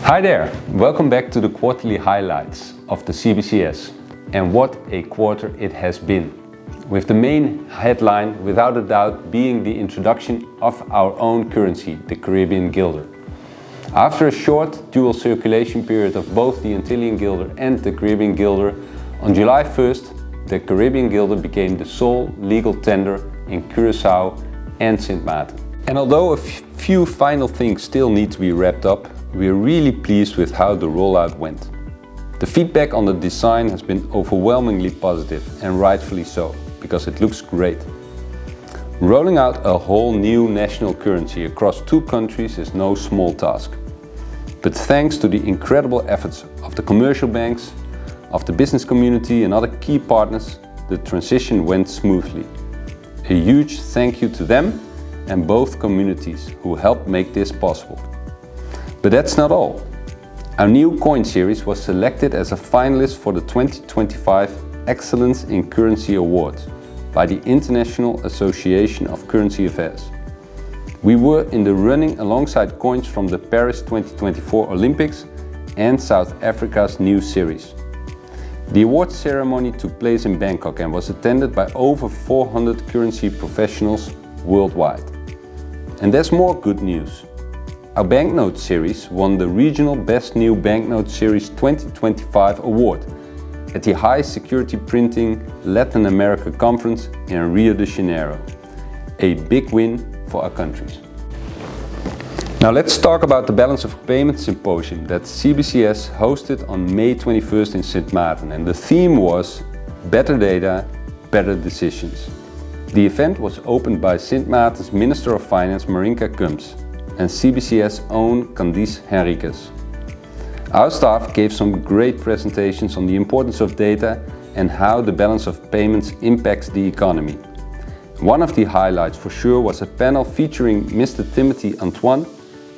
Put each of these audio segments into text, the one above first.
Hi there, welcome back to the quarterly highlights of the CBCS. And what a quarter it has been. With the main headline, without a doubt, being the introduction of our own currency, the Caribbean Guilder. After a short dual circulation period of both the Antillean Guilder and the Caribbean Guilder, on July 1st, the Caribbean Guilder became the sole legal tender in Curaçao and Sint Maarten. And although a few final things still need to be wrapped up, we are really pleased with how the rollout went. The feedback on the design has been overwhelmingly positive, and rightfully so, because it looks great. Rolling out a whole new national currency across 2 countries is no small task. But thanks to the incredible efforts of the commercial banks, of the business community and other key partners, the transition went smoothly. A huge thank you to them and both communities who helped make this possible. But that's not all. Our new coin series was selected as a finalist for the 2025 Excellence in Currency Award by the International Association of Currency Affairs. We were in the running alongside coins from the Paris 2024 Olympics and South Africa's new series. The award ceremony took place in Bangkok and was attended by over 400 currency professionals worldwide. And there's more good news. Our banknote series won the Regional Best New Banknote Series 2025 award at the High Security Printing Latin America Conference in Rio de Janeiro. A big win for our countries. Now let's talk about the Balance of Payments Symposium that CBCS hosted on May 21st in Sint Maarten, and the theme was Better Data, Better Decisions. The event was opened by Sint Maarten's Minister of Finance Marinka Kums and CBCS own Candice Henriques. Our staff gave some great presentations on the importance of data and how the balance of payments impacts the economy. One of the highlights for sure was a panel featuring Mr. Timothy Antoine,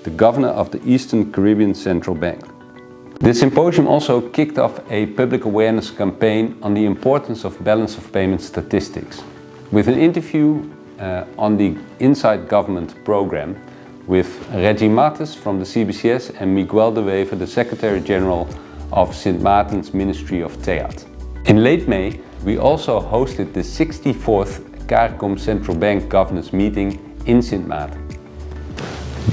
the Governor of the Eastern Caribbean Central Bank. The symposium also kicked off a public awareness campaign on the importance of balance of payments statistics, with an interview on the Inside Government program with Reggie Mattes from the CBCS and Miguel de Wever, the Secretary General of Sint Maarten's Ministry of TEAT. In late May, we also hosted the 64th CARICOM Central Bank Governors meeting in Sint Maarten.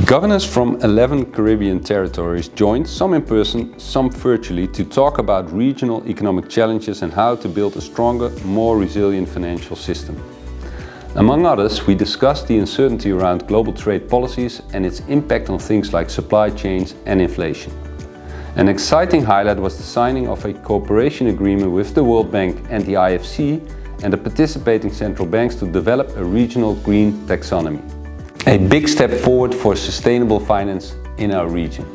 Governors from 11 Caribbean territories joined, some in person, some virtually, to talk about regional economic challenges and how to build a stronger, more resilient financial system. Among others, we discussed the uncertainty around global trade policies and its impact on things like supply chains and inflation. An exciting highlight was the signing of a cooperation agreement with the World Bank and the IFC and the participating central banks to develop a regional green taxonomy. A big step forward for sustainable finance in our region.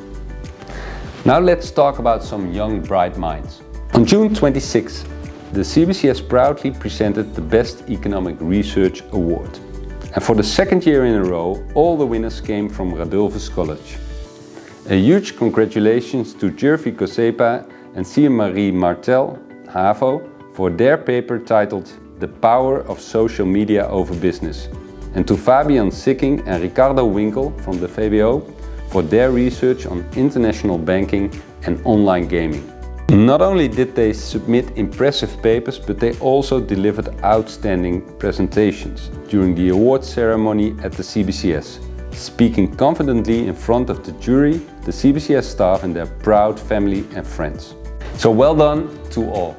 Now let's talk about some young bright minds. On June 26th, the CBCS proudly presented the Best Economic Research Award. And for the 2nd year in a row, all the winners came from Radulfus College. A huge congratulations to Jervy Kosepa and Sia-Marie Martel, HAVO, for their paper titled The Power of Social Media Over Business, and to Fabian Sicking and Ricardo Winkel from the VWO for their research on international banking and online gaming. Not only did they submit impressive papers, but they also delivered outstanding presentations during the award ceremony at the CBCS, speaking confidently in front of the jury, the CBCS staff and their proud family and friends. So well done to all.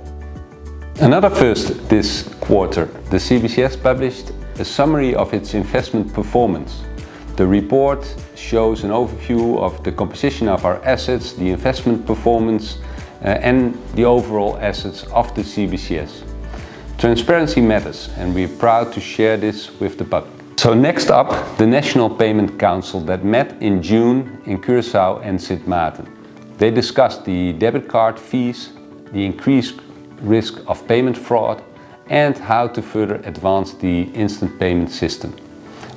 Another first this quarter, the CBCS published a summary of its investment performance. The report shows an overview of the composition of our assets, the investment performance, and the overall assets of the CBCS. Transparency matters, and we're proud to share this with the public. So next up, the National Payment Council that met in June in Curaçao and Sint Maarten. They discussed the debit card fees, the increased risk of payment fraud, and how to further advance the instant payment system.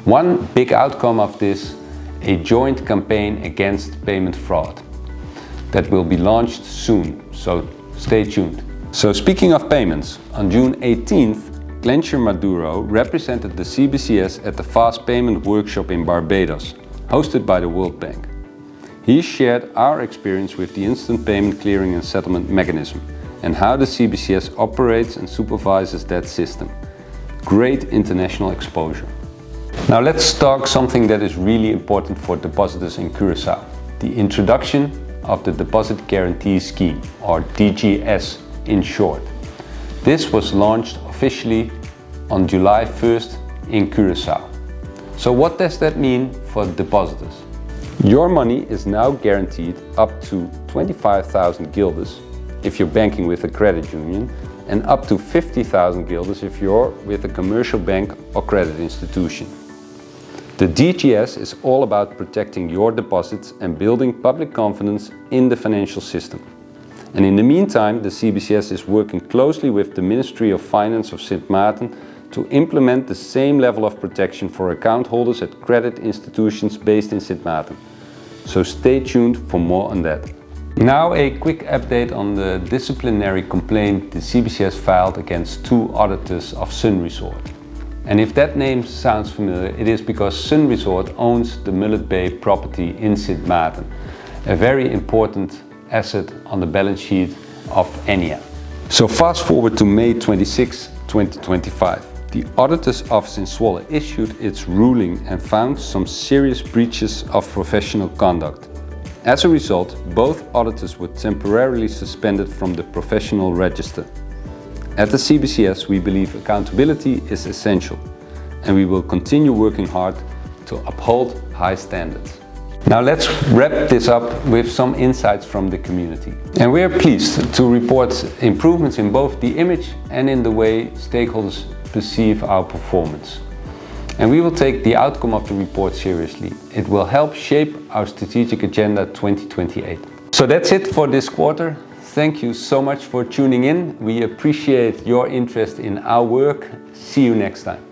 One big outcome of this, a joint campaign against payment fraud that will be launched soon, so stay tuned. So speaking of payments, on June 18th, Glenshire Maduro represented the CBCS at the Fast Payment Workshop in Barbados, hosted by the World Bank. He shared our experience with the instant payment clearing and settlement mechanism and how the CBCS operates and supervises that system. Great international exposure. Now let's talk something that is really important for depositors in Curaçao. The introduction of the Deposit Guarantee Scheme, or DGS in short. This was launched officially on July 1st in Curaçao. So what does that mean for depositors? Your money is now guaranteed up to 25,000 guilders if you're banking with a credit union and up to 50,000 guilders if you're with a commercial bank or credit institution. The DGS is all about protecting your deposits and building public confidence in the financial system. And in the meantime, the CBCS is working closely with the Ministry of Finance of Sint Maarten to implement the same level of protection for account holders at credit institutions based in Sint Maarten. So stay tuned for more on that. Now a quick update on the disciplinary complaint the CBCS filed against 2 auditors of Sun Resort. And if that name sounds familiar, it is because Sun Resort owns the Mullet Bay property in Sint Maarten, a very important asset on the balance sheet of ENIA. So fast forward to May 26, 2025. The Auditor's Office in Zwolle issued its ruling and found some serious breaches of professional conduct. As a result, both auditors were temporarily suspended from the professional register. At the CBCS, we believe accountability is essential, and we will continue working hard to uphold high standards. Now let's wrap this up with some insights from the community. And we are pleased to report improvements in both the image and in the way stakeholders perceive our performance. And we will take the outcome of the report seriously. It will help shape our strategic agenda 2028. So that's it for this quarter. Thank you so much for tuning in. We appreciate your interest in our work. See you next time.